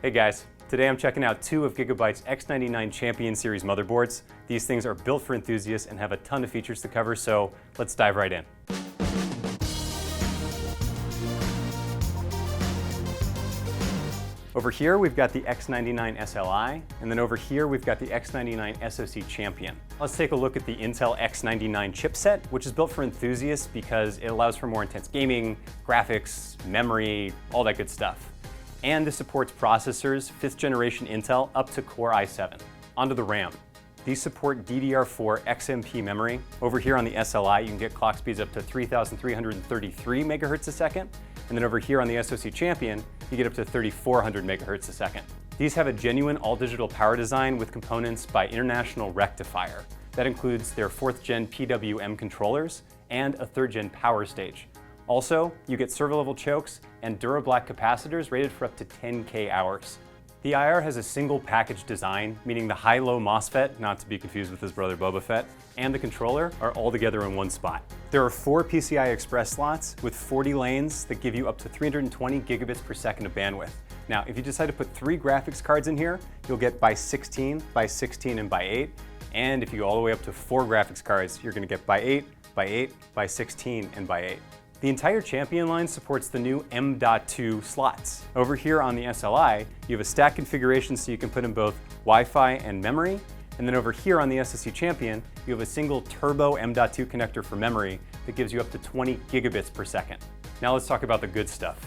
Hey guys, today I'm checking out two of Gigabyte's X99 Champion Series motherboards. These things are built for enthusiasts and have a ton of features to cover, so let's dive right in. Over here we've got the X99 SLI, and then over here we've got the X99 SoC Champion. Let's take a look at the Intel X99 chipset, which is built for enthusiasts because it allows for more intense gaming, graphics, memory, all that good stuff. And this supports processors 5th generation Intel up to Core i7. Onto the RAM. These support DDR4 XMP memory. Over here on the SLI, you can get clock speeds up to 3,333 megahertz a second. And then over here on the SoC Champion, you get up to 3,400 megahertz a second. These have a genuine all-digital power design with components by International Rectifier. That includes their 4th gen PWM controllers and a 3rd gen power stage. Also, you get server-level chokes and DuraBlack capacitors rated for up to 10K hours. The IR has a single package design, meaning the high-low MOSFET, not to be confused with his brother Boba Fett, and the controller are all together in one spot. There are 4 PCI Express slots with 40 lanes that give you up to 320 gigabits per second of bandwidth. Now, if you decide to put 3 graphics cards in here, you'll get by 16, by 16, and by 8. And if you go all the way up to 4 graphics cards, you're gonna get by 8, by 8, by 16, and by 8. The entire Champion line supports the new M.2 slots. Over here on the SLI, you have a stack configuration so you can put in both Wi-Fi and memory. And then over here on the SoC Champion, you have a single turbo M.2 connector for memory that gives you up to 20 gigabits per second. Now let's talk about the good stuff.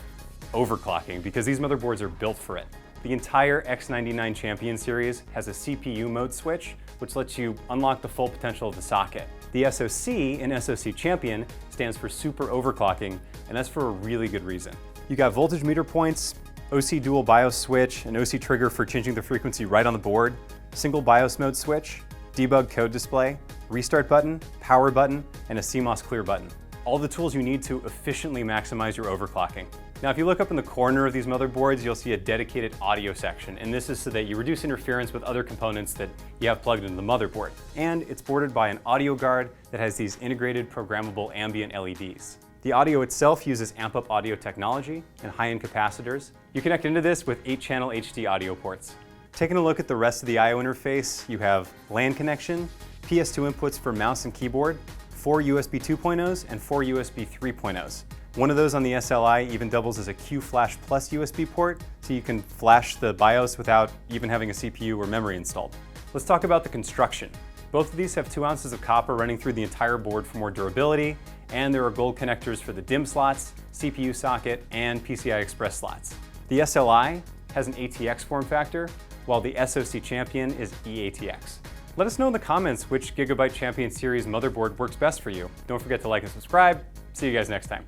Overclocking, because these motherboards are built for it. The entire X99 Champion series has a CPU mode switch, which lets you unlock the full potential of the socket. The SoC in SoC Champion stands for super overclocking, and that's for a really good reason. You got voltage meter points, OC dual BIOS switch, an OC trigger for changing the frequency right on the board, single BIOS mode switch, debug code display, restart button, power button, and a CMOS clear button. All the tools you need to efficiently maximize your overclocking. Now, if you look up in the corner of these motherboards, you'll see a dedicated audio section, and this is so that you reduce interference with other components that you have plugged into the motherboard. And it's bordered by an audio guard that has these integrated programmable ambient LEDs. The audio itself uses amp-up audio technology and high-end capacitors. You connect into this with 8-channel HD audio ports. Taking a look at the rest of the I/O interface, you have LAN connection, PS2 inputs for mouse and keyboard, 4 USB 2.0s and 4 USB 3.0s. One of those on the SLI even doubles as a QFlash Plus USB port, so you can flash the BIOS without even having a CPU or memory installed. Let's talk about the construction. Both of these have 2 ounces of copper running through the entire board for more durability, and there are gold connectors for the DIMM slots, CPU socket, and PCI Express slots. The SLI has an ATX form factor, while the SoC Champion is eATX. Let us know in the comments which Gigabyte Champion Series motherboard works best for you. Don't forget to like and subscribe. See you guys next time.